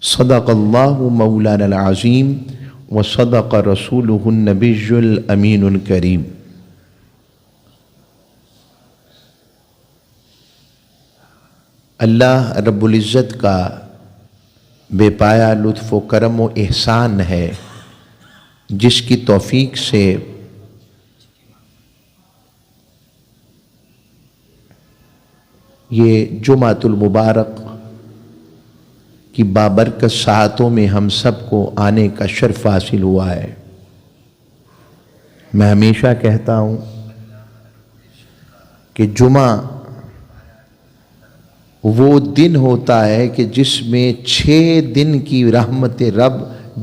صدق اللہ مولانا العظیم وصدق رسولہ النبی الامین الکریم۔ اللہ رب العزت کا بے پایا لطف و کرم و احسان ہے جس کی توفیق سے یہ جمعۃ المبارک کی بابرکت ساعتوں میں ہم سب کو آنے کا شرف حاصل ہوا ہے۔ میں ہمیشہ کہتا ہوں کہ جمعہ وہ دن ہوتا ہے کہ جس میں 6 دن کی رحمت رب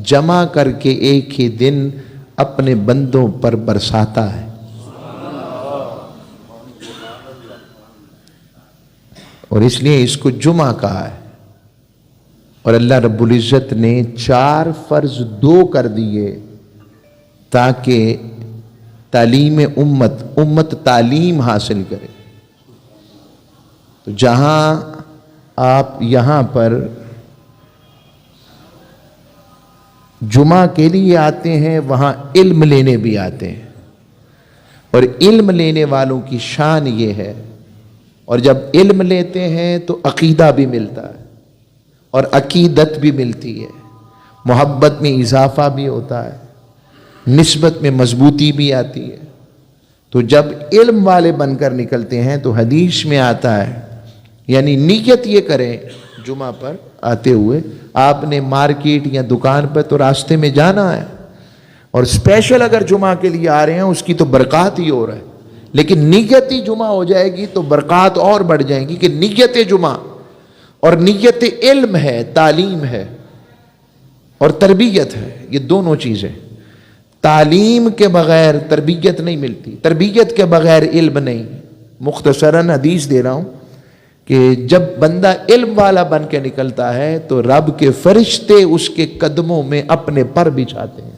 جمع کر کے ایک ہی دن اپنے بندوں پر برساتا ہے۔ اور اس لیے اس کو جمعہ کہا ہے۔ اور اللہ رب العزت نے 4 فرض 2 کر دیے تاکہ تعلیم امت تعلیم حاصل کرے۔ تو جہاں آپ یہاں پر جمعہ کے لیے آتے ہیں وہاں علم لینے بھی آتے ہیں، اور علم لینے والوں کی شان یہ ہے، اور جب علم لیتے ہیں تو عقیدہ بھی ملتا ہے اور عقیدت بھی ملتی ہے، محبت میں اضافہ بھی ہوتا ہے، نسبت میں مضبوطی بھی آتی ہے۔ تو جب علم والے بن کر نکلتے ہیں تو حدیث میں آتا ہے، یعنی نیت یہ کریں جمعہ پر آتے ہوئے، آپ نے مارکیٹ یا دکان پر تو راستے میں جانا ہے، اور اسپیشل اگر جمعہ کے لیے آ رہے ہیں اس کی تو برکات ہی ہو رہا ہے، لیکن نیت ہی جمعہ ہو جائے گی تو برکات اور بڑھ جائیں گی کہ نیت جمعہ اور نیت علم ہے، تعلیم ہے اور تربیت ہے، یہ دونوں چیزیں۔ تعلیم کے بغیر تربیت نہیں ملتی، تربیت کے بغیر علم نہیں۔ مختصراً حدیث دے رہا ہوں کہ جب بندہ علم والا بن کے نکلتا ہے تو رب کے فرشتے اس کے قدموں میں اپنے پر بچھاتے ہیں۔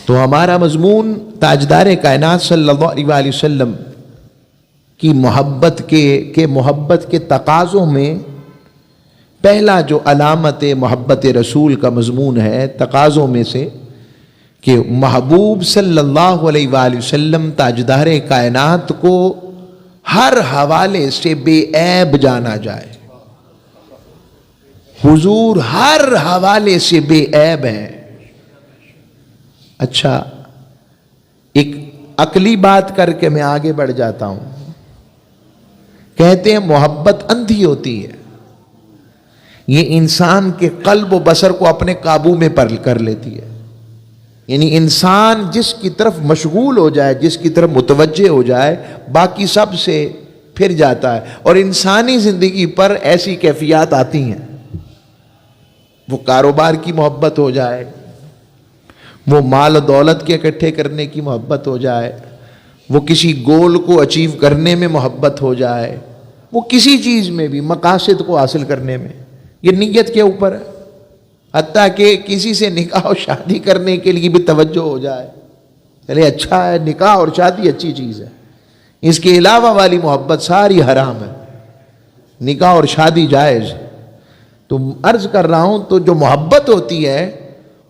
تو ہمارا مضمون تاجدار کائنات صلی اللہ علیہ وسلم کی محبت کے تقاضوں میں پہلا جو علامت محبت رسول کا مضمون ہے، تقاضوں میں سے کہ محبوب صلی اللہ علیہ وآلہ وسلم تاجدار کائنات کو ہر حوالے سے بے عیب جانا جائے۔ حضور ہر حوالے سے بے عیب ہیں۔ اچھا، ایک عقلی بات کر کے میں آگے بڑھ جاتا ہوں۔ کہتے ہیں محبت اندھی ہوتی ہے، یہ انسان کے قلب و بصر کو اپنے قابو میں کر لیتی ہے۔ یعنی انسان جس کی طرف مشغول ہو جائے، جس کی طرف متوجہ ہو جائے، باقی سب سے پھر جاتا ہے۔ اور انسانی زندگی پر ایسی کیفیات آتی ہیں، وہ کاروبار کی محبت ہو جائے، وہ مال و دولت کے اکٹھے کرنے کی محبت ہو جائے، وہ کسی گول کو اچیو کرنے میں محبت ہو جائے، وہ کسی چیز میں بھی مقاصد کو حاصل کرنے میں، یہ نیت کے اوپر ہے۔ حتیٰ کہ کسی سے نکاح اور شادی کرنے کے لیے بھی توجہ ہو جائے، چلے اچھا ہے، نکاح اور شادی اچھی چیز ہے، اس کے علاوہ والی محبت ساری حرام ہے، نکاح اور شادی جائز۔ تو عرض کر رہا ہوں، تو جو محبت ہوتی ہے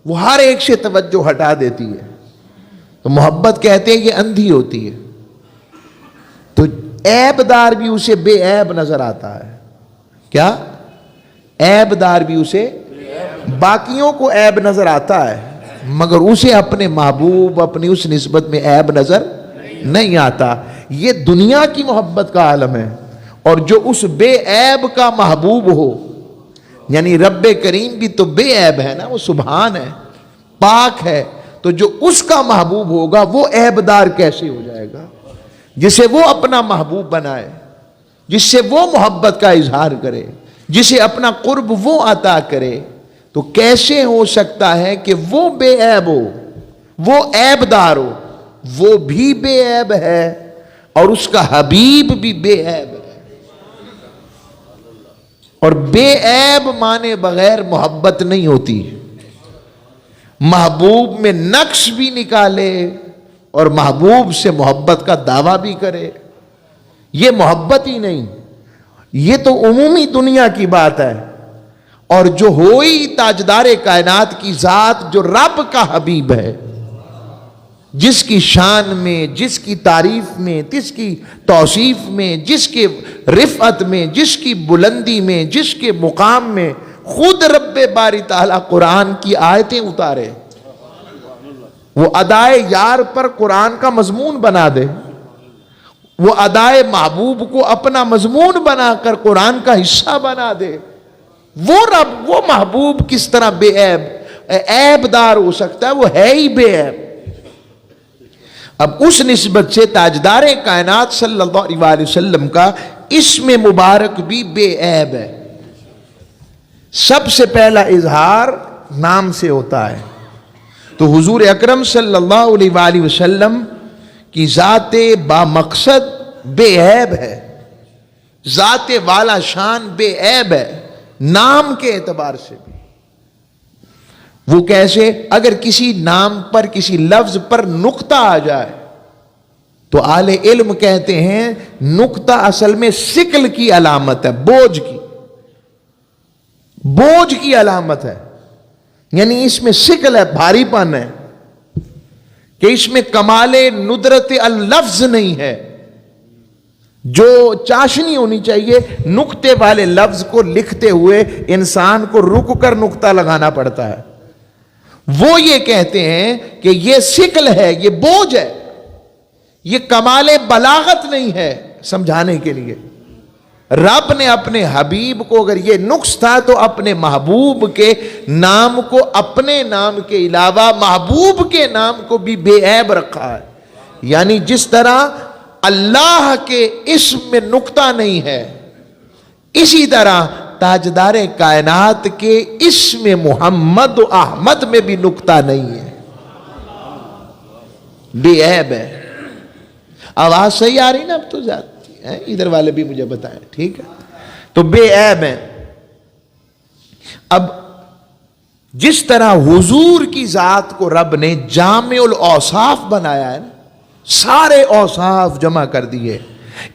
وہ ہر ایک سے توجہ ہٹا دیتی ہے، تو محبت کہتے ہیں کہ اندھی ہوتی ہے۔ تو عیب دار بھی اسے بے عیب نظر آتا ہے۔ کیا؟ عیب دار بھی اسے، باقیوں کو عیب نظر آتا ہے مگر اسے اپنے محبوب، اپنی اس نسبت میں عیب نظر نہیں آتا۔ یہ دنیا کی محبت کا عالم ہے۔ اور جو اس بے عیب کا محبوب ہو، یعنی رب کریم بھی تو بے عیب ہے نا، وہ سبحان ہے، پاک ہے، تو جو اس کا محبوب ہوگا وہ عیب دار کیسے ہو جائے گا؟ جسے وہ اپنا محبوب بنائے، جس سے وہ محبت کا اظہار کرے، جسے اپنا قرب وہ عطا کرے، تو کیسے ہو سکتا ہے کہ وہ بے عیب ہو، وہ عیب دار ہو؟ وہ بھی بے عیب ہے اور اس کا حبیب بھی بے عیب ہے۔ اور بے عیب مانے بغیر محبت نہیں ہوتی۔ محبوب میں نقص بھی نکالے اور محبوب سے محبت کا دعویٰ بھی کرے، یہ محبت ہی نہیں۔ یہ تو عمومی دنیا کی بات ہے، اور جو ہوئی تاجدار کائنات کی ذات جو رب کا حبیب ہے، جس کی شان میں، جس کی تعریف میں، جس کی توصیف میں، جس کے رفعت میں، جس کی بلندی میں، جس کے مقام میں خود رب باری تعالیٰ قرآن کی آیتیں اتارے، وہ ادائے یار پر قرآن کا مضمون بنا دے، وہ ادائے محبوب کو اپنا مضمون بنا کر قرآن کا حصہ بنا دے، وہ رب، وہ محبوب کس طرح بے عیب عیب دار ہو سکتا ہے؟ وہ ہے ہی بے عیب۔ اب اس نسبت سے تاجدار کائنات صلی اللہ علیہ وسلم کا اسم مبارک بھی بے عیب ہے۔ سب سے پہلا اظہار نام سے ہوتا ہے، تو حضور اکرم صلی اللہ علیہ وسلم کی ذات با مقصد بے عیب ہے، ذات والا شان بے عیب ہے، نام کے اعتبار سے بھی۔ وہ کیسے؟ اگر کسی نام پر، کسی لفظ پر نقطہ آ جائے تو اہل علم کہتے ہیں نقطہ اصل میں ثقل کی علامت ہے، بوجھ کی، بوجھ کی علامت ہے، یعنی اس میں ثقل ہے، بھاری پن ہے، کہ اس میں کمال ندرت اللفظ نہیں ہے۔ جو چاشنی ہونی چاہیے، نقطے والے لفظ کو لکھتے ہوئے انسان کو رک کر نقطہ لگانا پڑتا ہے، وہ یہ کہتے ہیں کہ یہ ثقل ہے، یہ بوجھ ہے، یہ کمال بلاغت نہیں ہے سمجھانے کے لیے۔ رب نے اپنے حبیب کو، اگر یہ نقص تھا تو اپنے محبوب کے نام کو اپنے نام کے علاوہ محبوب کے نام کو بھی بے عیب رکھا ہے، یعنی جس طرح اللہ کے اسم میں نقطہ نہیں ہے، اسی طرح تاجدار کائنات کے اسم محمد و احمد میں بھی نقطہ نہیں ہے، بے عیب ہے۔ آواز صحیح آ رہی نا؟ اب تو جاتی ہے، ادھر والے بھی مجھے بتائیں، ٹھیک ہے؟ تو بے عیب ہے۔ اب جس طرح حضور کی ذات کو رب نے جامع الاوصاف بنایا ہے، سارے اوصاف جمع کر دیے،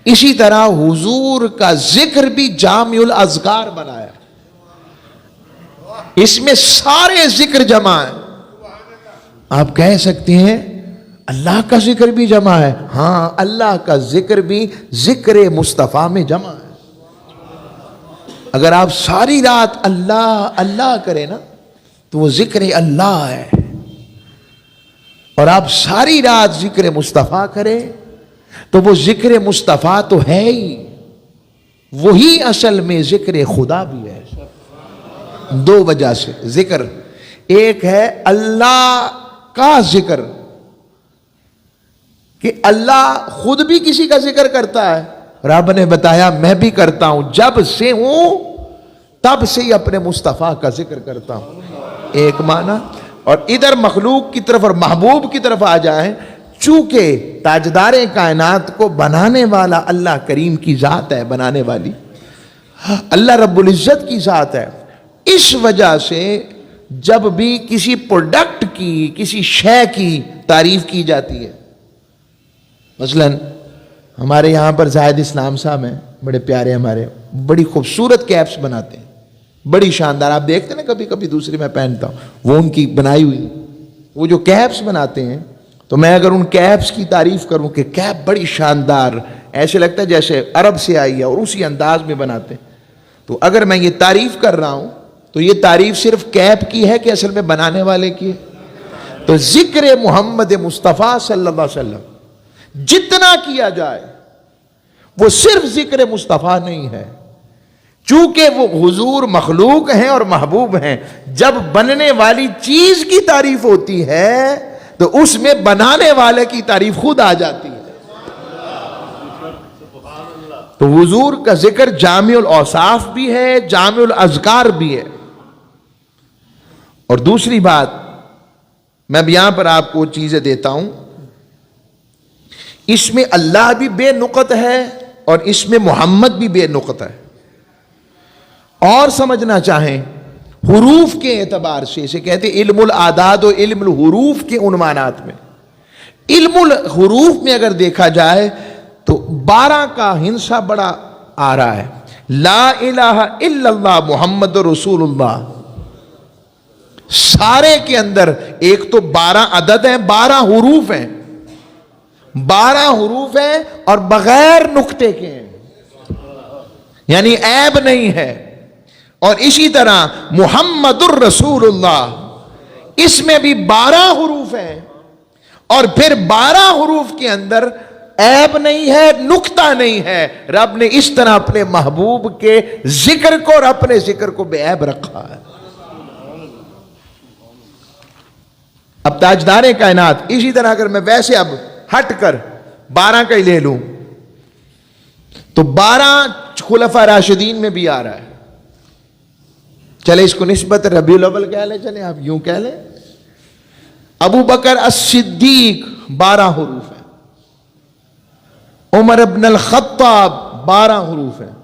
اسی طرح حضور کا ذکر بھی جامع الاذکار بنایا، اس میں سارے ذکر جمع ہیں۔ آپ کہہ سکتے ہیں اللہ کا ذکر بھی جمع ہے، ہاں، اللہ کا ذکر بھی ذکر مصطفیٰ میں جمع ہے۔ اگر آپ ساری رات اللہ اللہ کریں نا تو وہ ذکر اللہ ہے، اور آپ ساری رات ذکر مصطفیٰ کریں تو وہ ذکر مصطفیٰ تو ہے ہی، وہی اصل میں ذکر خدا بھی ہے۔ دو وجہ سے ذکر، ایک ہے اللہ کا ذکر کہ اللہ خود بھی کسی کا ذکر کرتا ہے، رب نے بتایا میں بھی کرتا ہوں، جب سے ہوں تب سے ہی اپنے مصطفیٰ کا ذکر کرتا ہوں، ایک معنی۔ اور ادھر مخلوق کی طرف اور محبوب کی طرف آ جائیں، چونکہ تاجدار کائنات کو بنانے والا اللہ کریم کی ذات ہے، بنانے والی اللہ رب العزت کی ذات ہے، اس وجہ سے جب بھی کسی پروڈکٹ کی، کسی شے کی تعریف کی جاتی ہے، مثلا ہمارے یہاں پر زاہد اسلام صاحب ہیں، بڑے پیارے، ہمارے بڑی خوبصورت کیپس بناتے ہیں، بڑی شاندار، آپ دیکھتے ہیں نا کبھی کبھی دوسری میں پہنتا ہوں، وہ ان کی بنائی ہوئی، وہ جو کیپس بناتے ہیں، تو میں اگر ان کیپس کی تعریف کروں کہ کیپ بڑی شاندار، ایسے لگتا ہے جیسے عرب سے آئی ہے، اور اسی انداز میں بناتے ہیں، تو اگر میں یہ تعریف کر رہا ہوں تو یہ تعریف صرف کیپ کی ہے کہ اصل میں بنانے والے کی ہے؟ تو ذکر محمد مصطفیٰ صلی اللہ علیہ وسلم جتنا کیا جائے وہ صرف ذکر مصطفیٰ نہیں ہے، چونکہ وہ حضور مخلوق ہیں اور محبوب ہیں، جب بننے والی چیز کی تعریف ہوتی ہے تو اس میں بنانے والے کی تعریف خود آ جاتی ہے۔ تو حضور کا ذکر جامع الاوصاف بھی ہے، جامع الاذکار بھی ہے۔ اور دوسری بات، میں یہاں پر آپ کو چیزیں دیتا ہوں، اس میں اللہ بھی بے نقط ہے اور اس میں محمد بھی بے نقط ہے۔ اور سمجھنا چاہیں حروف کے اعتبار سے، اسے کہتے ہیں علم الاعداد و علم الحروف کے عنوانات میں، علم الحروف میں اگر دیکھا جائے تو 12 کا ہندسہ بڑا آ رہا ہے، لا الہ الا اللہ محمد رسول اللہ، سارے کے اندر ایک تو 12 عدد ہیں، 12 حروف ہیں، 12 حروف ہیں اور بغیر نقطے کے ہیں، یعنی عیب نہیں ہے۔ اور اسی طرح محمد الرسول اللہ، اس میں بھی 12 حروف ہیں اور پھر 12 حروف کے اندر عیب نہیں ہے، نقطہ نہیں ہے۔ رب نے اس طرح اپنے محبوب کے ذکر کو اور اپنے ذکر کو بے عیب رکھا ہے۔ اب تاجدار کائنات، اسی طرح اگر میں ویسے اب ہٹ کر 12 کا ہی لے لوں تو 12 خلفاء راشدین میں بھی آ رہا ہے۔ چلے اس کو نسبت ربیع الاول کہہ لیں، چلے آپ یوں کہہ لیں۔ ابو بکر الصدیق 12 حروف ہیں، عمر ابن الخطاب 12 حروف ہیں،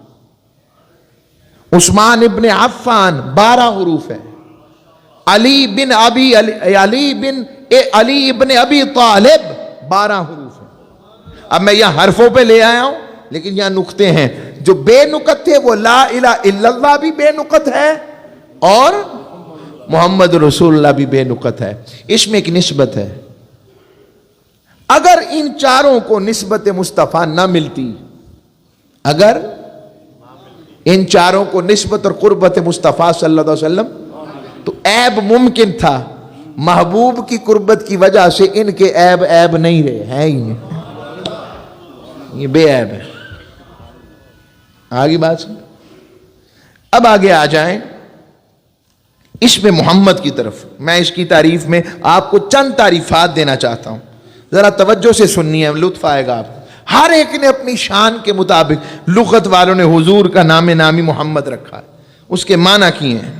عثمان ابن عفان 12 حروف ہیں، علی ابن ابی طالب 12 حروف ہیں۔ اب میں یہاں حرفوں پہ لے آیا ہوں لیکن یہاں نقطے ہیں، جو بے نقط تھے وہ لا الہ الا اللہ بھی بے نقط ہے اور محمد رسول اللہ بھی بے نقط ہے۔ اس میں ایک نسبت ہے، اگر ان چاروں کو نسبت مصطفیٰ نہ ملتی، اگر ان چاروں کو نسبت اور قربت مصطفیٰ صلی اللہ علیہ وسلم، تو عیب ممکن تھا، محبوب کی قربت کی وجہ سے ان کے عیب نہیں رہے ہیں ہی نہیں، یہ بے عیب ہے۔ آگے بات سن، اب آگے آ جائیں اس میں محمد کی طرف۔ میں اس کی تعریف میں آپ کو چند تعریفات دینا چاہتا ہوں، ذرا توجہ سے سننی ہے، لطف آئے گا آپ کو۔ ہر ایک نے اپنی شان کے مطابق، لغت والوں نے حضور کا نام نامی محمد رکھا ہے، اس کے معنی کیے ہیں،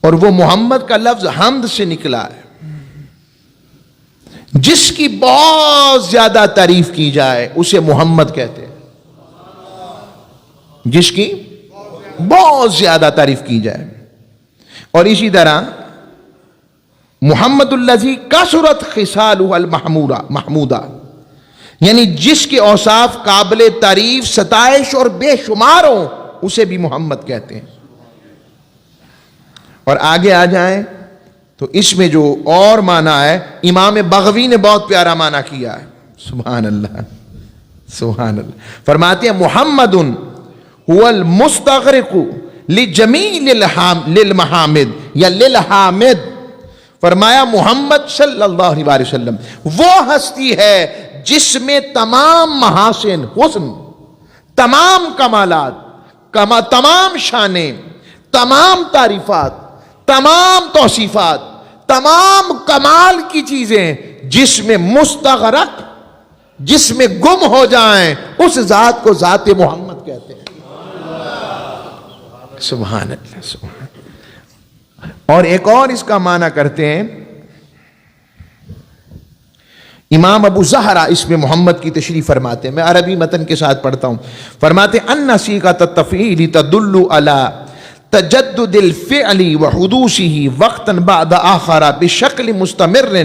اور وہ محمد کا لفظ حمد سے نکلا ہے، جس کی بہت زیادہ تعریف کی جائے اسے محمد کہتے ہیں، جس کی بہت زیادہ تعریف کی جائے۔ اور اسی طرح محمد الذی کثرت خصالہ المحمودہ، یعنی جس کے اوصاف قابل تعریف، ستائش اور بے شمار ہوں، اسے بھی محمد کہتے ہیں۔ اور آگے آ جائیں تو اس میں جو اور معنی ہے، امام بغوی نے بہت پیارا معنی کیا ہے، سبحان اللہ سبحان اللہ۔ فرماتے ہیں محمد هو المستغرق لجمیع للمحامد یا للحامد، فرمایا محمد صلی اللہ علیہ وسلم وہ ہستی ہے جس میں تمام محاسن، حسن، تمام کمالات، تمام شانیں، تمام تعریفات، تمام توصیفات، تمام کمال کی چیزیں جس میں مستغرق، جس میں گم ہو جائیں، اس ذات کو ذات محمد کہتے ہیں۔ سبحان اللہ سبحان اللہ۔ اور ایک اور اس کا معنی کرتے ہیں امام ابو زہرا، اس میں محمد کی تشریح فرماتے ہیں، میں عربی متن کے ساتھ پڑھتا ہوں، فرماتے ہیں ان صیغۃ التفعیل تدل علی تجدد الفعل وحدوثه وقتا بعد آخر بشکل مستمر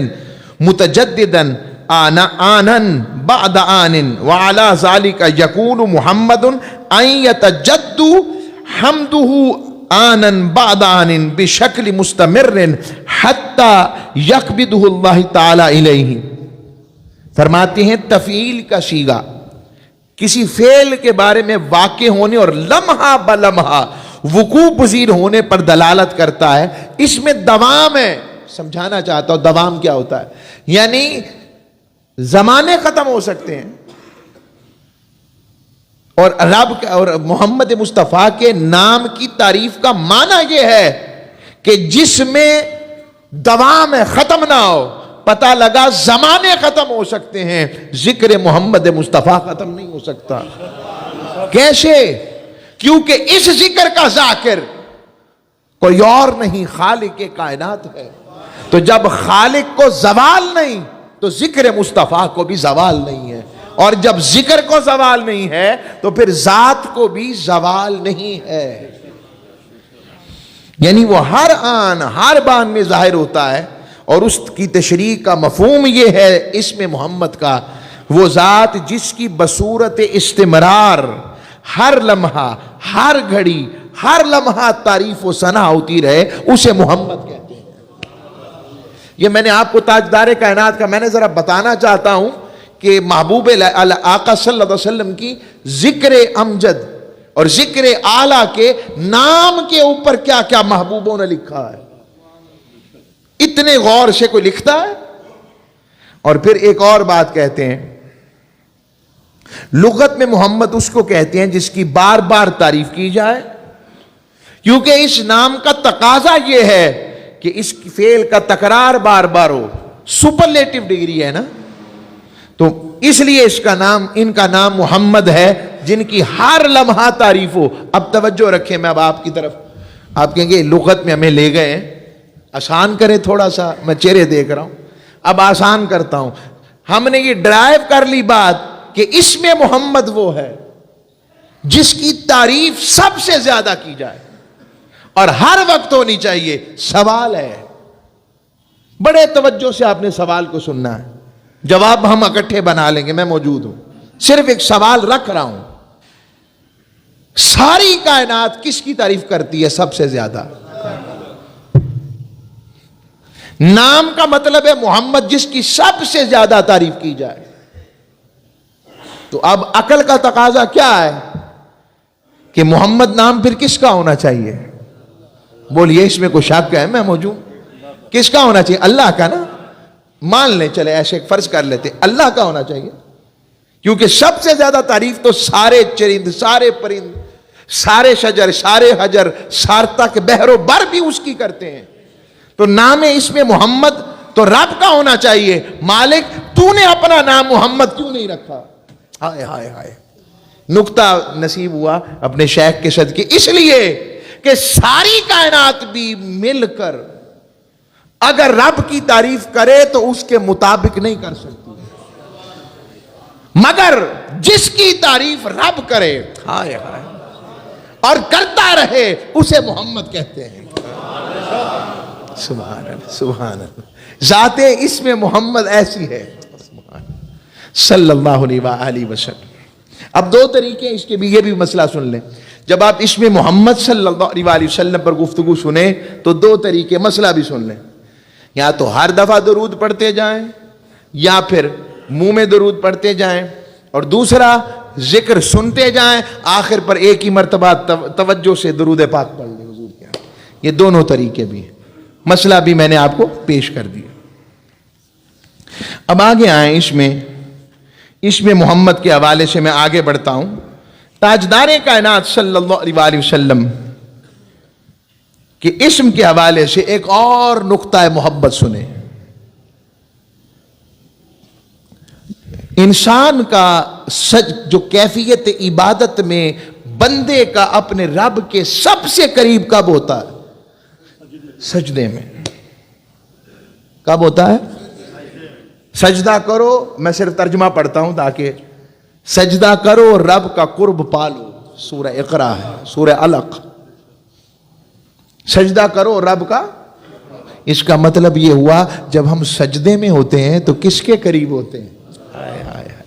متجددا آنا بعد آن، وعلى ذلك يكون محمد ان يتجد حمده آنا بعد آن بشکل مستمر حتى يقبضه اللہ تعالی الیہ۔ فرماتے ہیں تفعیل کا صیغہ کسی فعل کے بارے میں واقع ہونے اور لمحہ بلمحہ وقوع پذیر ہونے پر دلالت کرتا ہے، اس میں دوام ہے۔ سمجھانا چاہتا ہوں دوام کیا ہوتا ہے، یعنی زمانے ختم ہو سکتے ہیں، اور رب اور محمد مصطفیٰ کے نام کی تعریف کا معنی یہ ہے کہ جس میں دوام ہے، ختم نہ ہو۔ پتہ لگا زمانے ختم ہو سکتے ہیں، ذکر محمد مصطفیٰ ختم نہیں ہو سکتا۔ کیسے؟ کیونکہ اس ذکر کا ذاکر کوئی اور نہیں، خالق کائنات ہے۔ تو جب خالق کو زوال نہیں تو ذکر مصطفیٰ کو بھی زوال نہیں ہے، اور جب ذکر کو زوال نہیں ہے تو پھر ذات کو بھی زوال نہیں ہے، یعنی وہ ہر آن ہر بان میں ظاہر ہوتا ہے۔ اور اس کی تشریح کا مفہوم یہ ہے اس میں محمد کا، وہ ذات جس کی بصورت استمرار ہر لمحہ، ہر گھڑی، ہر لمحہ تعریف و ثنا ہوتی رہے، اسے محمد کہتے ہیں۔ یہ میں نے آپ کو تاجدار کائنات کا میں نے ذرا بتانا چاہتا ہوں کہ محبوب آقا صلی اللہ علیہ وسلم کی ذکر امجد اور ذکر اعلیٰ کے نام کے اوپر کیا کیا محبوبوں نے لکھا ہے، اتنے غور سے کوئی لکھتا ہے؟ اور پھر ایک اور بات کہتے ہیں، لغت میں محمد اس کو کہتے ہیں جس کی بار بار تعریف کی جائے، کیونکہ اس نام کا تقاضا یہ ہے کہ اس فعل کا تکرار بار بار ہو، سپرلیٹو ڈگری ہے نا، تو اس لیے اس کا نام، ان کا نام محمد ہے جن کی ہر لمحہ تعریف ہو۔ اب توجہ رکھیں، میں اب آپ کی طرف، آپ کہیں گے لغت میں ہمیں لے گئے ہیں، آسان کریں تھوڑا سا، میں چہرے دیکھ رہا ہوں، اب آسان کرتا ہوں۔ ہم نے یہ ڈرائیو کر لی بات کہ اس میں محمد وہ ہے جس کی تعریف سب سے زیادہ کی جائے اور ہر وقت ہونی چاہیے۔ سوال ہے، بڑے توجہ سے آپ نے سوال کو سننا ہے، جواب ہم اکٹھے بنا لیں گے، میں موجود ہوں، صرف ایک سوال رکھ رہا ہوں، ساری کائنات کس کی تعریف کرتی ہے سب سے زیادہ؟ نام کا مطلب ہے محمد جس کی سب سے زیادہ تعریف کی جائے۔ تو اب عقل کا تقاضا کیا ہے کہ محمد نام پھر کس کا ہونا چاہیے؟ بولیے، اس میں کوئی شک ہے؟ میں موجود، کس کا ہونا چاہیے؟ اللہ کا نا، مان لیں، چلے ایسے فرض کر لیتے اللہ کا ہونا چاہیے، کیونکہ سب سے زیادہ تعریف تو سارے چرند، سارے پرند، سارے شجر، سارے حجر، سارتک، بحر و بر بھی اس کی کرتے ہیں۔ تو نام اس میں محمد تو رب کا ہونا چاہیے۔ مالک، تو نے اپنا نام محمد کیوں نہیں رکھا؟ ہائے ہائے ہائے، نقطہ نصیب ہوا اپنے شیخ کے صدقے، اس لیے کہ ساری کائنات بھی مل کر اگر رب کی تعریف کرے تو اس کے مطابق نہیں کر سکتی، مگر جس کی تعریف رب کرے، ہائے ہائے، اور کرتا رہے، اسے محمد کہتے ہیں۔ سبحان اللہ، سبحان اللہ، ذات اس میں محمد ایسی ہے صلی اللہ علیہ وآلہ وسلم۔ اب دو طریقے اس کے بھی، یہ بھی مسئلہ سن لیں، جب آپ اس میں محمد صلی اللہ علیہ وآلہ وسلم پر گفتگو سنیں تو دو طریقے، مسئلہ بھی سن لیں، یا تو ہر دفعہ درود پڑھتے جائیں یا پھر منہ میں درود پڑھتے جائیں، اور دوسرا ذکر سنتے جائیں، آخر پر ایک ہی مرتبہ توجہ سے درود پاک پڑھ لیں حضور کے۔ یہ دونوں طریقے بھی ہیں، مسئلہ بھی میں نے آپ کو پیش کر دیا۔ اب آگے آئیں، اس میں محمد کے حوالے سے میں آگے بڑھتا ہوں۔ تاجدار کائنات صلی اللہ علیہ وآلہ وسلم کے اسم کے حوالے سے ایک اور نقطہ محبت سنیں۔ انسان کا جو کیفیت عبادت میں بندے کا اپنے رب کے سب سے قریب کب ہوتا ہے؟ سجدے میں۔ کب ہوتا ہے؟ سجدہ کرو، میں صرف ترجمہ پڑھتا ہوں تاکہ سجدہ کرو رب کا قرب پالو، سورہ اقرا ہے، سورہ علق، سجدہ کرو رب کا۔ اس کا مطلب یہ ہوا جب ہم سجدے میں ہوتے ہیں تو کس کے قریب ہوتے ہیں؟ ہائے ہائے ہائے۔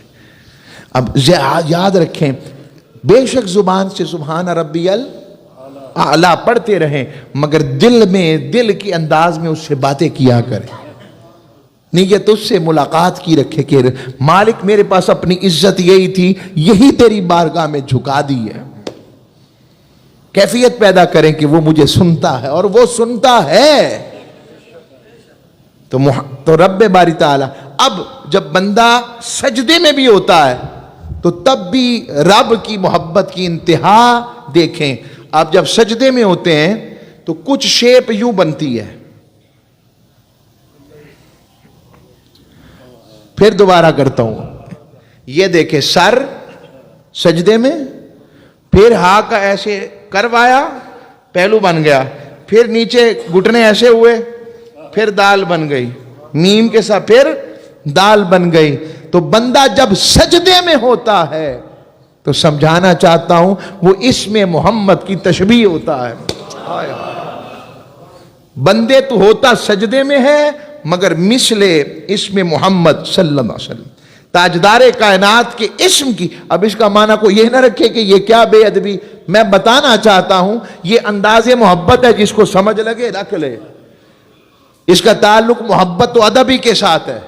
اب یاد رکھیں، بے شک زبان سے سبحان ربی اعلیٰ پڑھتے رہیں، مگر دل میں، دل کے انداز میں اس سے باتیں کیا کریں، نیت اس سے ملاقات کی رکھے کہ مالک میرے پاس اپنی عزت یہی تھی، یہی تیری بارگاہ میں جھکا دی ہے۔ کیفیت پیدا کریں کہ وہ مجھے سنتا ہے، اور وہ سنتا ہے تو رب باری تعالی۔ اب جب بندہ سجدے میں بھی ہوتا ہے تو تب بھی رب کی محبت کی انتہا دیکھیں۔ آپ جب سجدے میں ہوتے ہیں تو کچھ شیپ یوں بنتی ہے، پھر دوبارہ کرتا ہوں، یہ دیکھیں، سر سجدے میں، پھر ہاں کا ایسے کروایا، پہلو بن گیا، پھر نیچے گھٹنے ایسے ہوئے، پھر دال بن گئی، میم کے ساتھ پھر دال بن گئی۔ تو بندہ جب سجدے میں ہوتا ہے تو سمجھانا چاہتا ہوں وہ اسم محمد کی تشبیہ ہوتا ہے۔ بندے تو ہوتا سجدے میں ہے، مگر مثل اسم محمد صلی اللہ علیہ وسلم تاجدار کائنات کے اسم کی. اب اس کا معنی کو یہ نہ رکھے کہ یہ کیا بے ادبی. میں بتانا چاہتا ہوں یہ انداز محبت ہے, جس کو سمجھ لگے رکھ لے. اس کا تعلق محبت و ادبی کے ساتھ ہے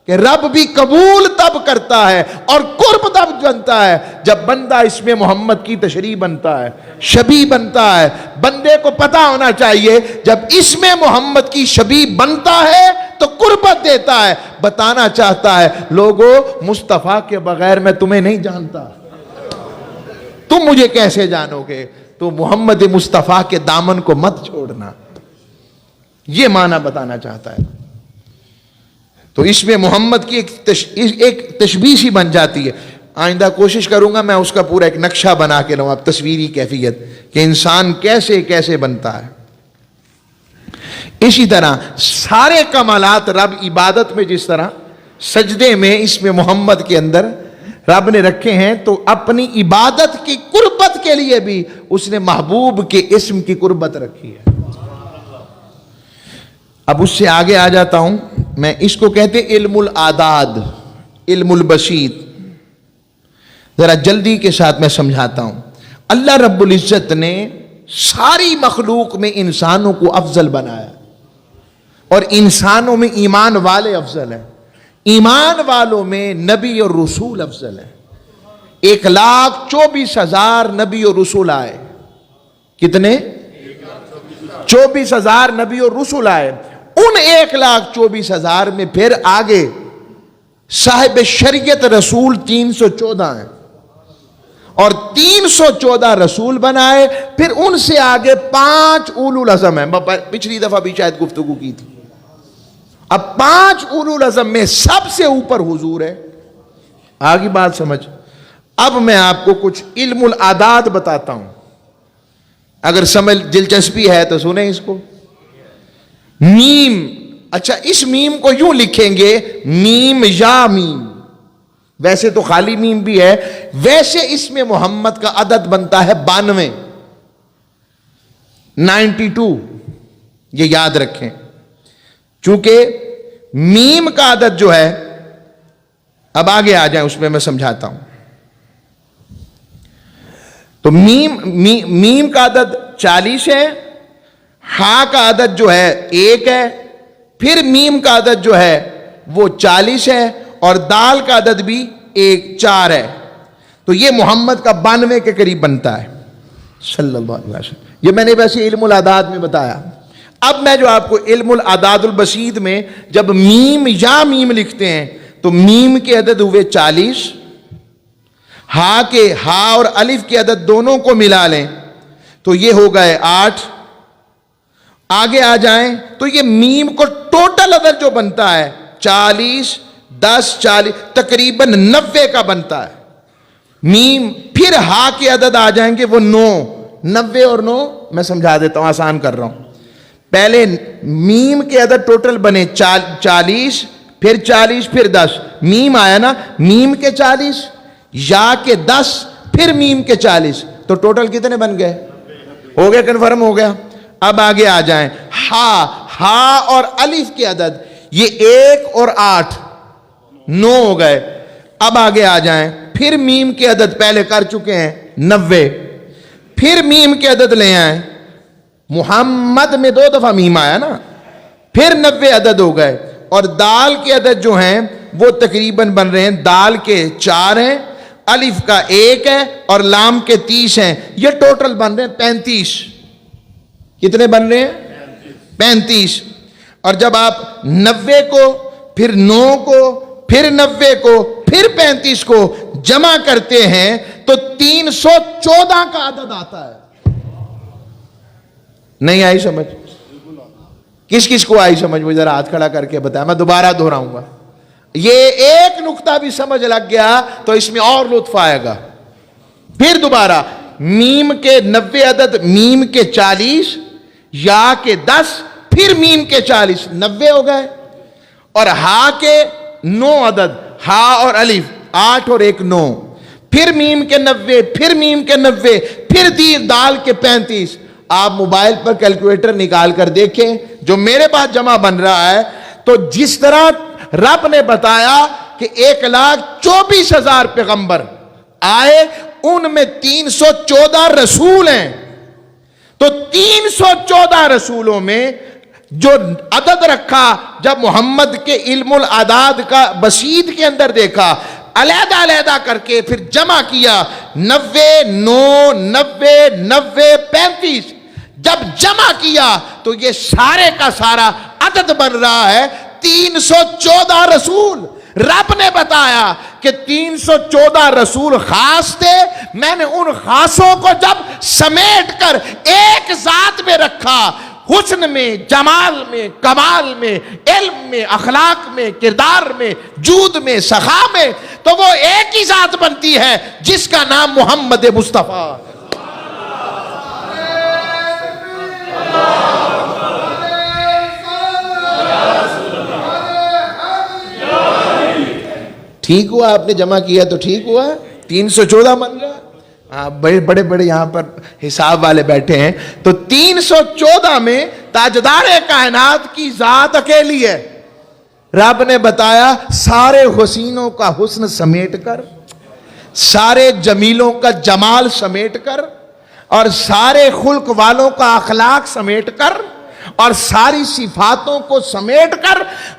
کہ رب بھی قبول تب کرتا ہے اور قرب تب بنتا ہے جب بندہ اس میں محمد کی تشریح بنتا ہے, شبیہ بنتا ہے. بندے کو پتا ہونا چاہیے جب اس میں محمد کی شبیہ بنتا ہے تو قربت دیتا ہے. بتانا چاہتا ہے لوگوں مصطفیٰ کے بغیر میں تمہیں نہیں جانتا, تم مجھے کیسے جانو گے. تو محمد مصطفیٰ کے دامن کو مت چھوڑنا, یہ معنی بتانا چاہتا ہے. تو اس میں محمد کی ایک تشبیہ سی بن جاتی ہے. آئندہ کوشش کروں گا میں اس کا پورا ایک نقشہ بنا کے لوں, اب تصویری کیفیت کہ انسان کیسے کیسے بنتا ہے. اسی طرح سارے کمالات رب عبادت میں جس طرح سجدے میں اس میں محمد کے اندر رب نے رکھے ہیں, تو اپنی عبادت کی قربت کے لیے بھی اس نے محبوب کے اسم کی قربت رکھی ہے. اب اس سے آگے آ جاتا ہوں میں. اس کو کہتے علم الاعداد, علم البسیط. ذرا جلدی کے ساتھ میں سمجھاتا ہوں. اللہ رب العزت نے ساری مخلوق میں انسانوں کو افضل بنایا, اور انسانوں میں ایمان والے افضل ہیں. ایمان والوں میں نبی اور رسول افضل ہیں. 1,24,000 نبی اور رسول آئے. کتنے؟ 24,000 نبی اور رسول آئے. ان 1,24,000 میں پھر آگے صاحب شریعت رسول 314 ہیں, اور 314 رسول بنائے. پھر ان سے آگے 5 اولو العزم ہیں. پچھلی دفعہ بھی شاید گفتگو کی تھی. اب 5 اولو العزم میں سب سے اوپر حضور ہے. آگے بات سمجھ. اب میں آپ کو کچھ علم الاعداد بتاتا ہوں, اگر سمجھ دلچسپی ہے تو سنیں اس کو. میم, اچھا اس میم کو یوں لکھیں گے میم یا میم, ویسے تو خالی میم بھی ہے. ویسے اس میں محمد کا عدد بنتا ہے 92, 92. یہ یاد رکھیں, چونکہ میم کا عدد جو ہے, اب آگے آ جائیں اس میں سمجھاتا ہوں. تو میم کا عدد 40 ہے, ہا کا عدد جو ہے 1 ہے, پھر میم کا عدد جو ہے وہ 40 ہے, اور دال کا عدد بھی 4 ہے. تو یہ محمد کا 92 کے قریب بنتا ہے صلی اللہ علیہ وسلم. یہ میں نے ویسے علم الاعداد میں بتایا. اب میں جو آپ کو علم الاعداد البسیط میں جب میم یا میم لکھتے ہیں تو میم کے عدد ہوئے 40, ہا اور الف کے عدد دونوں کو ملا لیں تو یہ ہو گئے 8. آگے آ جائیں تو یہ میم کو ٹوٹل عدد جو بنتا ہے 40, 10, 40 تقریباً 90 کا بنتا ہے. میم پھر ہا کے عدد آ جائیں گے وہ 9, 90 اور 9 میں سمجھا دیتا ہوں, آسان کر رہا ہوں. پہلے میم کے عدد ٹوٹل بنے 40, پھر 40, پھر 10. میم آیا نا, میم کے 40, یا کے 10, پھر میم کے 40, تو ٹوٹل کتنے بن گئے؟ ہو گیا, کنفرم ہو گیا. اب آگے آ جائیں. ہا اور الف کے عدد یہ 1 اور 8, 9 ہو گئے. اب آگے آ جائیں. پھر میم کے عدد پہلے کر چکے ہیں 90, پھر میم کے عدد لے آئیں. محمد میں 2 دفعہ میم آیا نا, پھر 90 عدد ہو گئے. اور دال کے عدد جو ہیں وہ تقریباً بن رہے ہیں, دال کے 4 ہیں, الف کا 1 ہے, اور لام کے 30 ہیں. یہ ٹوٹل بن رہے ہیں 35. کتنے بن رہے ہیں؟ 35. اور جب آپ 90 کو, پھر 9 کو, پھر 90 کو, پھر 35 کو جمع کرتے ہیں تو 314 کا عدد آتا ہے. نہیں آئی سمجھ؟ کس کس کو آئی سمجھ؟ مجھے ذرا ہاتھ کھڑا کر کے بتایا, میں دوبارہ دہراؤں گا. یہ ایک نقطہ بھی سمجھ لگ گیا تو اس میں اور لطف آئے گا. پھر دوبارہ میم کے 90 عدد, میم کے 40, یا کے 10, پھر میم کے 40, 90 ہو گئے. اور ہا کے 9 عدد, ہا اور الف 8 اور 1 9, پھر میم کے 90, پھر میم کے 90, پھر دال کے 35. آپ موبائل پر کیلکولیٹر نکال کر دیکھیں جو میرے پاس جمع بن رہا ہے, تو جس طرح رب نے بتایا کہ 1,24,000 پیغمبر آئے، ان میں 314 رسول ہیں، تو 314 رسولوں میں جو عدد رکھا، جب محمد کے علم العداد کا بسیط کے اندر دیکھا، علیحدہ علیحدہ کر کے پھر جمع کیا، 90 9 90 90 35، جب جمع کیا تو یہ سارے کا سارا عدد بن رہا ہے 314 رسول۔ رب نے بتایا کہ 314 رسول خاص تھے، میں نے ان خاصوں کو جب سمیٹ کر ایک ذات میں رکھا، حسن میں، جمال میں، کمال میں، علم میں، اخلاق میں، کردار میں، جود میں، سخا میں، تو وہ ایک ہی ذات بنتی ہے جس کا نام محمد مصطفیٰ۔ ٹھیک ہوا، آپ نے جمع کیا تو ٹھیک ہوا، 314 بن رہا۔ بڑے بڑے یہاں پر حساب والے بیٹھے ہیں، تو 314 میں تاجدار کائنات کی ذات اکیلی ہے۔ رب نے بتایا سارے حسینوں کا حسن سمیٹ کر، سارے جمیلوں کا جمال سمیٹ کر، اور سارے خلق والوں کا اخلاق سمیٹ کر، اور ساری صفاتوں کو سمیٹ کر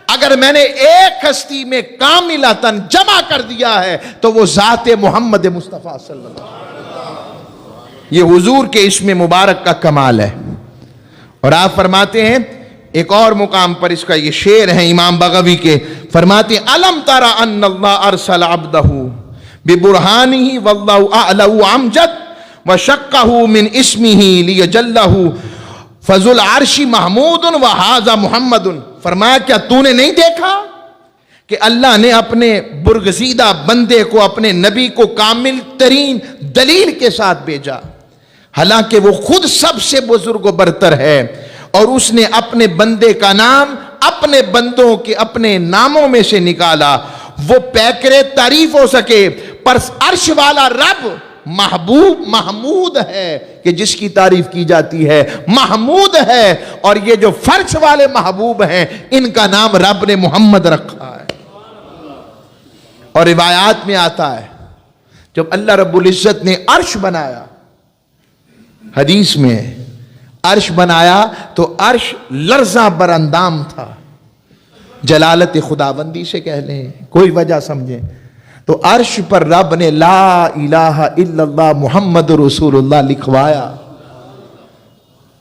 اگر میں نے ایک ہستی میں کاملتاً جمع کر دیا ہے تو وہ ذات محمد مصطفیٰ صلی اللہ علیہ وسلم۔ یہ حضور کے اسم مبارک کا کمال ہے۔ اور آپ فرماتے ہیں ایک اور مقام پر، اس کا یہ شعر ہے امام بغوی کے، فرماتے ہیں الم تر ان اللہ ارسل عبدہ ببرہانہ واللہ اعلہ امجد وشقہ من اسمہ لیجلہ فذو العرش محمود وہذا محمد۔ فرمایا کیا تو نے نہیں دیکھا کہ اللہ نے اپنے برگزیدہ بندے کو، اپنے نبی کو کامل ترین دلیل کے ساتھ بھیجا، حالانکہ وہ خود سب سے بزرگ و برتر ہے، اور اس نے اپنے بندے کا نام اپنے بندوں کے اپنے ناموں میں سے نکالا۔ وہ پیکرے تعریف ہو سکے، پر عرش والا رب محبوب محمود ہے کہ جس کی تعریف کی جاتی ہے، محمود ہے، اور یہ جو فرش والے محبوب ہیں ان کا نام رب نے محمد رکھا ہے۔ اور روایات میں آتا ہے جب اللہ رب العزت نے عرش بنایا، حدیث میں عرش بنایا تو عرش لرزاں بر اندام تھا، جلالت خداوندی سے کہہ لیں، کوئی وجہ سمجھیں، تو عرش پر رب نے لا الہ الا اللہ محمد رسول اللہ لکھوایا،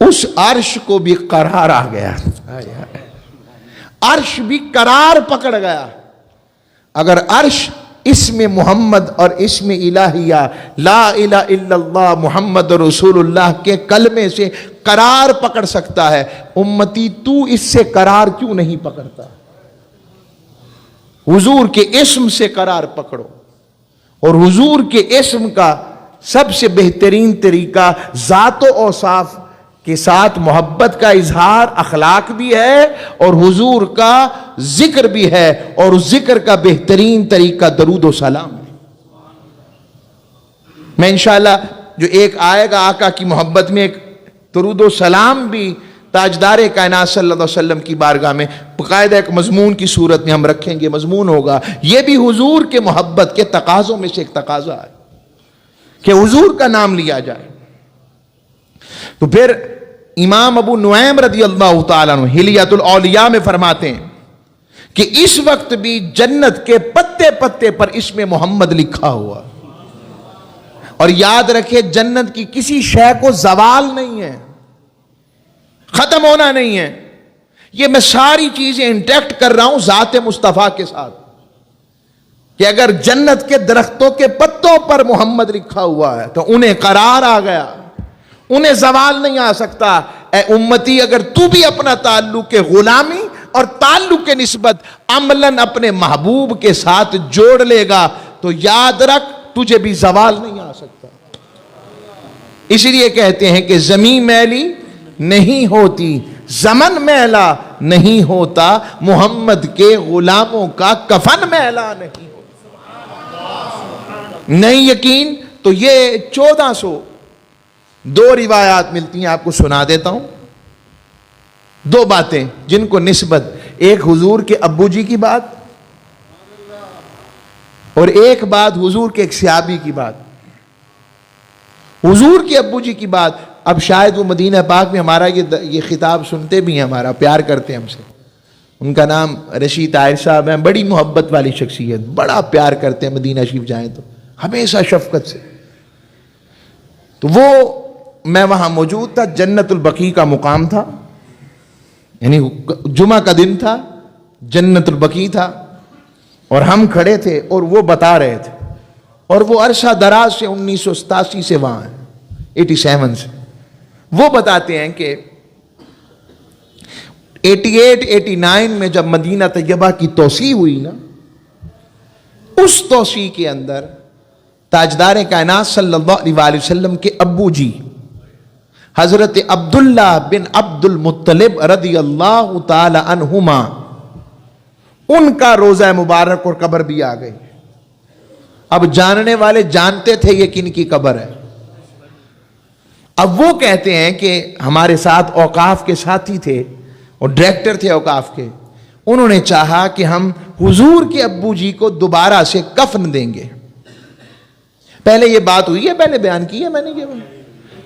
اس عرش کو بھی قرار آ گیا، عرش بھی قرار پکڑ گیا۔ اگر عرش اسم محمد اور اسم الہیہ لا الہ الا اللہ محمد رسول اللہ کے کلمے سے قرار پکڑ سکتا ہے، امتی تو اس سے قرار کیوں نہیں پکڑتا؟ حضور کے اسم سے قرار پکڑو، اور حضور کے اسم کا سب سے بہترین طریقہ ذات و اوصاف کے ساتھ محبت کا اظہار، اخلاق بھی ہے اور حضور کا ذکر بھی ہے، اور اس ذکر کا بہترین طریقہ درود و سلام ہے۔ میں انشاءاللہ جو ایک آئے گا آقا کی محبت میں ایک درود و سلام بھی تاجدار کائنات صلی اللہ علیہ وسلم کی بارگاہ میں باقاعدہ ایک مضمون کی صورت میں ہم رکھیں گے، مضمون ہوگا، یہ بھی حضور کے محبت کے تقاضوں میں سے ایک تقاضا ہے کہ حضور کا نام لیا جائے۔ تو پھر امام ابو نعیم رضی اللہ تعالیٰ عنہ حلیۃ الاولیاء میں فرماتے ہیں کہ اس وقت بھی جنت کے پتے پتے پر اسم محمد لکھا ہوا، اور یاد رکھے جنت کی کسی شے کو زوال نہیں ہے، ختم ہونا نہیں ہے، یہ میں ساری چیزیں انٹیکٹ کر رہا ہوں ذات مصطفیٰ کے ساتھ، کہ اگر جنت کے درختوں کے پتوں پر محمد لکھا ہوا ہے تو انہیں قرار آ گیا، انہیں زوال نہیں آ سکتا۔ اے امتی، اگر تو بھی اپنا تعلق غلامی اور تعلق کے نسبت عملاً اپنے محبوب کے ساتھ جوڑ لے گا تو یاد رکھ تجھے بھی زوال نہیں آ سکتا۔ اسی لیے کہتے ہیں کہ زمین میلی نہیں ہوتی، زمن میلا نہیں ہوتا، محمد کے غلاموں کا کفن میلا نہیں ہوتا۔ نہیں یقین تو یہ 1402 روایات ملتی ہیں، آپ کو سنا دیتا ہوں، دو باتیں جن کو نسبت، ایک حضور کے ابو جی کی بات اور ایک بات حضور کے ایک صحابی کی بات، حضور کے ابو جی کی بات، اب شاید وہ مدینہ پاک میں ہمارا یہ خطاب سنتے بھی ہیں، ہمارا پیار کرتے ہیں ہم سے. ان کا نام رشید طاہر صاحب ہیں، بڑی محبت والی شخصیت، بڑا پیار کرتے ہیں، مدینہ شریف جائیں تو ہمیشہ شفقت سے. تو وہ میں وہاں موجود تھا، جنت البقیع کا مقام تھا، یعنی جمعہ کا دن تھا، جنت البقیع تھا، اور ہم کھڑے تھے اور وہ بتا رہے تھے. اور وہ عرصہ دراز سے 1987 سے وہاں ہیں، 87 سے. وہ بتاتے ہیں کہ 88-89 میں جب مدینہ طیبہ کی توسیع ہوئی نا، اس توسیع کے اندر تاجدار کائنات صلی اللہ علیہ وسلم کے ابو جی حضرت عبداللہ بن عبد المطلب رضی اللہ تعالی عنہما، ان کا روضہ مبارک اور قبر بھی آ گئی. اب جاننے والے جانتے تھے یہ کن کی قبر ہے. اب وہ کہتے ہیں کہ ہمارے ساتھ اوقاف کے ساتھی تھے اور ڈائریکٹر تھے اوقاف کے، انہوں نے چاہا کہ ہم حضور کے ابو جی کو دوبارہ سے کفن دیں گے. پہلے یہ بات ہوئی ہے، پہلے بیان کی ہے میں نے یہ.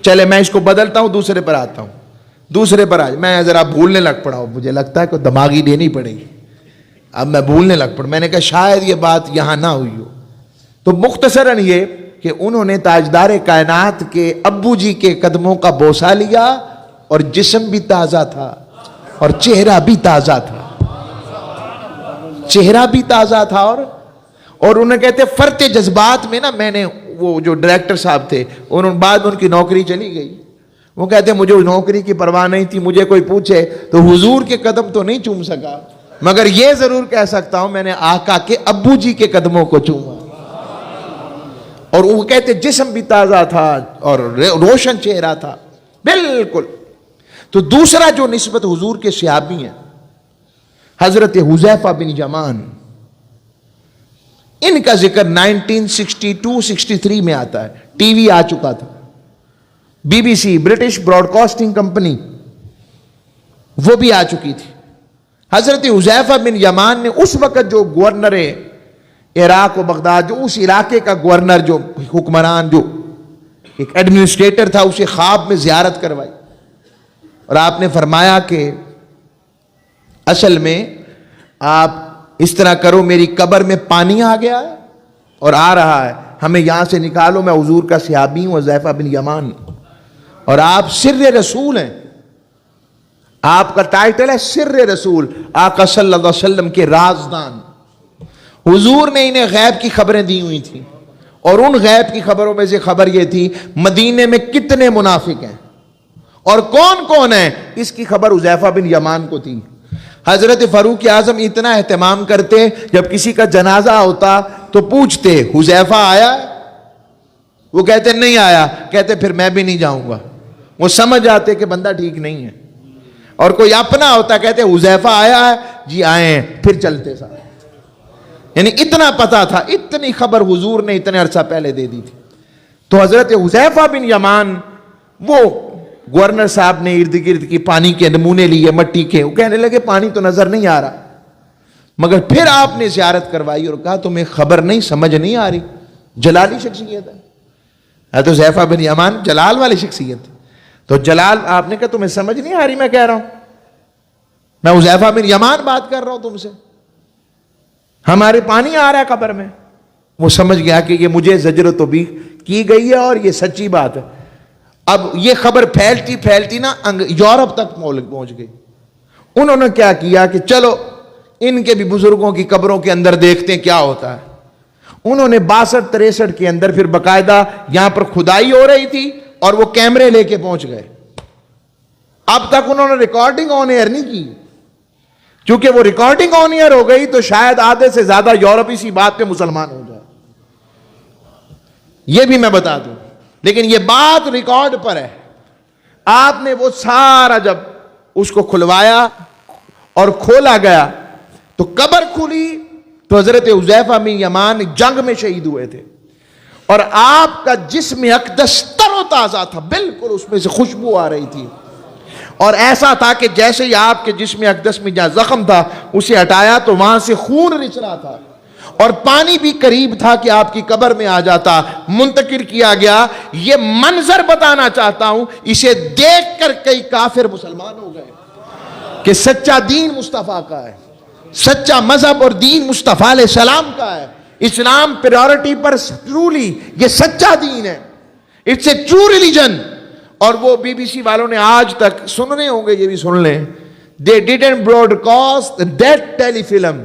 چلے میں اس کو بدلتا ہوں، دوسرے پر آتا ہوں. دوسرے پر میں ذرا بھولنے لگ پڑا ہوں، مجھے لگتا ہے کہ دماغی لینی پڑے گی. اب میں بھولنے لگ پڑا، میں نے کہا شاید یہ بات یہاں نہ ہوئی ہو. تو مختصراً یہ کہ انہوں نے تاجدار کائنات کے ابو جی کے قدموں کا بوسہ لیا، اور جسم بھی تازہ تھا اور چہرہ بھی تازہ تھا، چہرہ بھی تازہ تھا. اور انہیں کہتے فرط جذبات میں نا، میں نے وہ جو ڈائریکٹر صاحب تھے، انہوں بعد ان کی نوکری چلی گئی. وہ کہتے مجھے نوکری کی پرواہ نہیں تھی، مجھے کوئی پوچھے تو حضور کے قدم تو نہیں چوم سکا، مگر یہ ضرور کہہ سکتا ہوں میں نے آقا کے ابو جی کے قدموں کو چوما. اور وہ کہتے جسم بھی تازہ تھا اور روشن چہرہ تھا بالکل. تو دوسرا جو نسبت حضور کے صحابی ہیں، حضرت حذیفہ بن یمان، ان کا ذکر 1962-63 میں آتا ہے. ٹی وی آ چکا تھا، B B C British Broadcasting Company وہ بھی آ چکی تھی. حضرت حذیفہ بن یمان نے اس وقت جو گورنر عراق و بغداد، جو اس علاقے کا گورنر، جو حکمران، جو ایک ایڈمنسٹریٹر تھا، اسے خواب میں زیارت کروائی. اور آپ نے فرمایا کہ اصل میں آپ اس طرح کرو، میری قبر میں پانی آ گیا ہے اور آ رہا ہے، ہمیں یہاں سے نکالو. میں حضور کا صحابی ہوں، حذیفہ بن یمان، اور آپ سر رسول ہیں. آپ کا ٹائٹل ہے سر رسول، آقا صلی اللہ علیہ وسلم کے رازدان. حضور نے انہیں غیب کی خبریں دی ہوئی تھیں، اور ان غیب کی خبروں میں سے خبر یہ تھی مدینے میں کتنے منافق ہیں اور کون کون ہیں، اس کی خبر حذیفہ بن یمان کو تھی. حضرت فاروق اعظم اتنا اہتمام کرتے، جب کسی کا جنازہ ہوتا تو پوچھتے حذیفہ آیا؟ وہ کہتے نہیں آیا. کہتے پھر میں بھی نہیں جاؤں گا. وہ سمجھ آتے کہ بندہ ٹھیک نہیں ہے. اور کوئی اپنا ہوتا کہتے حذیفہ آیا ہے؟ جی آئے ہیں، پھر چلتے ساتھ. یعنی اتنا پتا تھا، اتنی خبر حضور نے اتنے عرصہ پہلے دے دی تھی. تو حضرت حذیفہ بن یمان، وہ گورنر صاحب نے ارد گرد کی پانی کے نمونے لیے مٹی کے، وہ کہنے لگے پانی تو نظر نہیں آ رہا. مگر پھر آپ نے زیارت کروائی اور کہا تمہیں خبر نہیں، سمجھ نہیں آ رہی. جلالی شخصیت ہے تو حذیفہ بن یمان جلال والی شخصیت. تو جلال آپ نے کہا تمہیں سمجھ نہیں آ رہی میں کہہ رہا ہوں، میں حذیفہ بن یمان بات کر رہا ہوں تم سے، ہمارے پانی آ رہا ہے قبر میں. وہ سمجھ گیا کہ یہ مجھے زجر و توبیخ کی گئی ہے اور یہ سچی بات ہے. اب یہ خبر پھیلتی پھیلتی نا یورپ تک پہنچ گئی. انہوں نے کیا کیا کہ چلو ان کے بھی بزرگوں کی قبروں کے اندر دیکھتے ہیں کیا ہوتا ہے. انہوں نے 62-63 کے اندر پھر باقاعدہ یہاں پر کھدائی ہو رہی تھی اور وہ کیمرے لے کے پہنچ گئے. اب تک انہوں نے ریکارڈنگ آن ایئر نہیں کی، چونکہ وہ ریکارڈنگ آن ایئر ہو گئی تو شاید آدھے سے زیادہ یورپ اسی بات پہ مسلمان ہو جائے. یہ بھی میں بتا دوں، لیکن یہ بات ریکارڈ پر ہے. آپ نے وہ سارا جب اس کو کھلوایا اور کھولا گیا تو قبر کھلی تو حضرت حذیفہ بن یمان جنگ میں شہید ہوئے تھے، اور آپ کا جسم اقدس تر و تازہ تھا، بالکل اس میں سے خوشبو آ رہی تھی. اور ایسا تھا کہ جیسے ہی آپ کے جسم اقدس میں جہاں زخم تھا اسے ہٹایا تو وہاں سے خون رچ رہا تھا. اور پانی بھی قریب تھا کہ آپ کی قبر میں آ جاتا. منتقل کیا گیا. یہ منظر بتانا چاہتا ہوں, اسے دیکھ کر کئی کافر مسلمان ہو گئے کہ سچا دین مصطفیٰ کا ہے, سچا مذہب اور دین مصطفیٰ علیہ السلام کا ہے. اسلام پریورٹی پر ٹرولی یہ سچا دین ہے. It's a true religion. اور وہ بی بی سی والوں نے آج تک سن رہے ہوں گے, یہ بھی سن لیں, they didn't broadcast that telefilm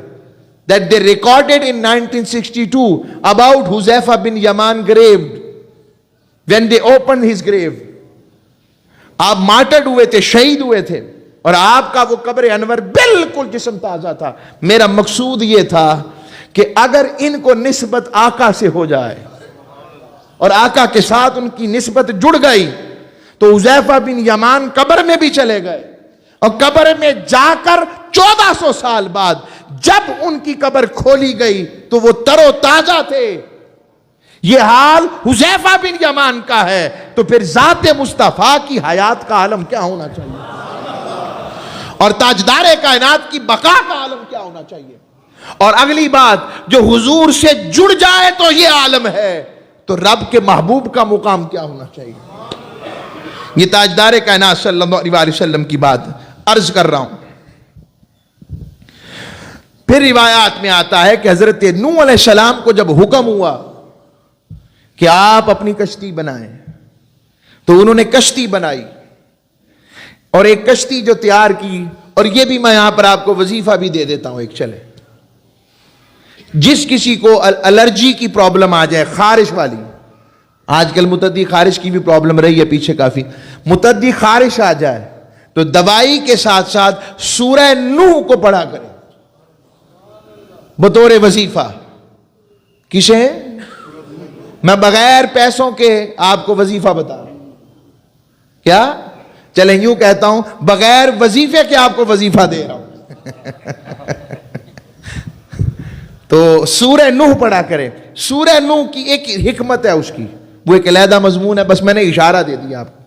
that they recorded in 1962 about Huzaifa bin Yaman grave when they opened his grave. آپ مارٹرڈ ہوئے تھے, شہید ہوئے تھے, اور آپ کا وہ قبر انور بالکل جسم تازہ تھا. میرا مقصود یہ تھا کہ اگر ان کو نسبت آقا سے ہو جائے اور آقا کے ساتھ ان کی نسبت جڑ گئی تو حذیفہ بن یمان قبر میں بھی چلے گئے, اور قبر میں جا کر 1400 سال بعد جب ان کی قبر کھولی گئی تو وہ تر و تازہ تھے. یہ حال حذیفہ بن یمان کا ہے, تو پھر ذات مصطفیٰ کی حیات کا عالم کیا ہونا چاہیے, اور تاجدار کائنات کی بقا کا عالم کیا ہونا چاہیے. اور اگلی بات, جو حضور سے جڑ جائے تو یہ عالم ہے, تو رب کے محبوب کا مقام کیا ہونا چاہیے. یہ تاجدار کائنات صلی اللہ علیہ وسلم کی بات عرض کر رہا ہوں. پھر روایات میں آتا ہے کہ حضرت نوح علیہ السلام کو جب حکم ہوا کہ آپ اپنی کشتی بنائیں, تو انہوں نے کشتی بنائی, اور ایک کشتی جو تیار کی, اور یہ بھی میں یہاں پر آپ کو وظیفہ بھی دے دیتا ہوں ایک, چلے جس کسی کو الرجی کی پرابلم آ جائے, خارش والی, آج کل متعدی خارش کی بھی پرابلم رہی ہے پیچھے کافی, متعدی خارش آ جائے تو دوائی کے ساتھ ساتھ سورہ نوح کو پڑھا کرے بطور وظیفہ. کسے؟ میں بغیر پیسوں کے آپ کو وظیفہ بتا رہا ہوں. کیا؟ چلیں یوں کہتا ہوں, بغیر وظیفے کے آپ کو وظیفہ دے رہا ہوں. تو سورہ نوح پڑھا کرے. سورہ نوح کی ایک حکمت ہے اس کی, وہ ایک علیحدہ مضمون ہے, بس میں نے اشارہ دے دیا آپ کو.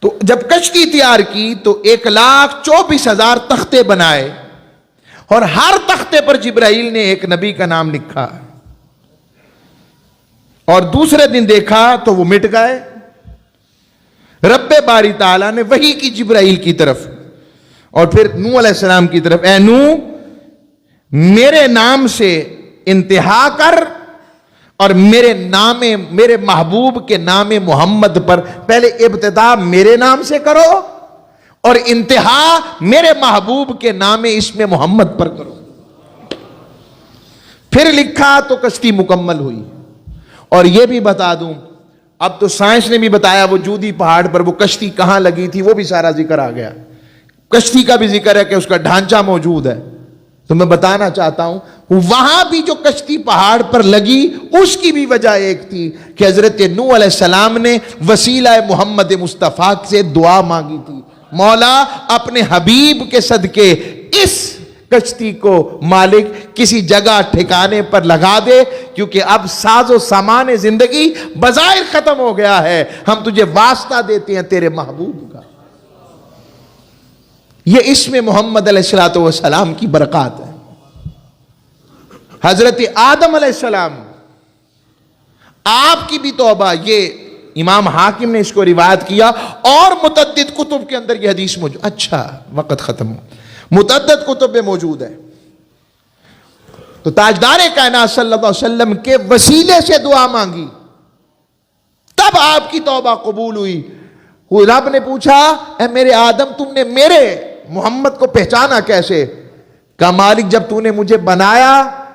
تو جب کشتی تیار کی تو 1,24,000 تختے بنائے, اور ہر تختے پر جبرائیل نے ایک نبی کا نام لکھا, اور دوسرے دن دیکھا تو وہ مٹ گئے. رب باری تعالیٰ نے وحی کی جبرائیل کی طرف اور پھر نوح علیہ السلام کی طرف, اے نوح میرے نام سے انتہا کر, اور میرے محبوب کے نام محمد پر پہلے ابتدا میرے نام سے کرو, اور انتہا میرے محبوب کے نام اسم محمد پر کرو. پھر لکھا تو کشتی مکمل ہوئی. اور یہ بھی بتا دوں, اب تو سائنس نے بھی بتایا وہ جودی پہاڑ پر وہ کشتی کہاں لگی تھی, وہ بھی سارا ذکر آ گیا. کشتی کا بھی ذکر ہے کہ اس کا ڈھانچہ موجود ہے. تو میں بتانا چاہتا ہوں وہاں بھی جو کشتی پہاڑ پر لگی اس کی بھی وجہ ایک تھی کہ حضرت نوح علیہ السلام نے وسیلہ محمد مصطفیٰ سے دعا مانگی تھی, مولا اپنے حبیب کے صدقے اس کشتی کو مالک کسی جگہ ٹھکانے پر لگا دے, کیونکہ اب ساز و سامان زندگی بظاہر ختم ہو گیا ہے, ہم تجھے واسطہ دیتے ہیں تیرے محبوب کا. یہ اسم محمد علیہ السلام کی برکات ہے. حضرت آدم علیہ السلام, آپ کی بھی توبہ, یہ امام حاکم نے اس کو روایت کیا, اور متعدد کتب کے اندر یہ حدیث موجود. اچھا وقت ختم ہو, متعدد کتب میں موجود ہے. تو تاجدار کائنات صلی اللہ علیہ وسلم کے وسیلے سے دعا مانگی, تب آپ کی توبہ قبول ہوئی. رب نے پوچھا, اے میرے آدم تم نے میرے محمد کو پہچانا کیسے؟ کہا مالک جب تو نے مجھے بنایا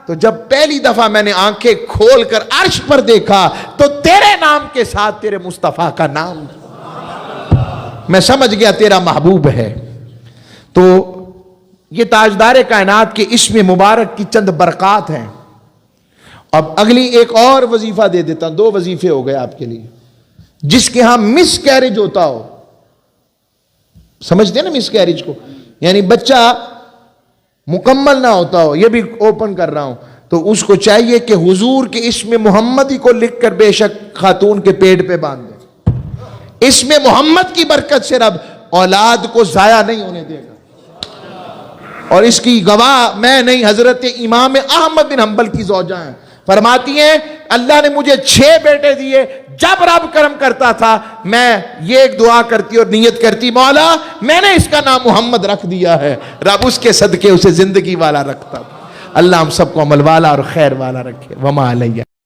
تو جب پہلی دفعہ میں نے آنکھیں کھول کر عرش پر دیکھا تو تیرے نام کے ساتھ تیرے مصطفیٰ کا نام, میں سمجھ گیا تیرا محبوب ہے. تو یہ تاجدار کائنات کے اسم مبارک کی چند برکات ہیں. اب اگلی ایک اور وظیفہ دے دیتا ہوں, 2 وظیفے ہو گئے آپ کے لیے. جس کے ہاں مس کیریج ہوتا ہو, سمجھتے ہیں نا مس کیریج کو, یعنی بچہ مکمل نہ ہوتا ہو, یہ بھی اوپن کر رہا ہوں, تو اس کو چاہیے کہ حضور کے اسم محمدی کو لکھ کر بے شک خاتون کے پیٹ پہ باندھ دے. اسم محمد کی برکت سے رب اولاد کو ضائع نہیں ہونے دے گا, اور اس کی گواہ میں نہیں حضرت امام احمد بن حنبل کی زوجہ ہیں، فرماتی ہیں اللہ نے مجھے 6 بیٹے دیے، جب رب کرم کرتا تھا میں یہ ایک دعا کرتی اور نیت کرتی، مولا میں نے اس کا نام محمد رکھ دیا ہے، رب اس کے صدقے اسے زندگی والا رکھتا تھا۔ اللہ ہم سب کو عمل والا اور خیر والا رکھے۔ وما علیہ۔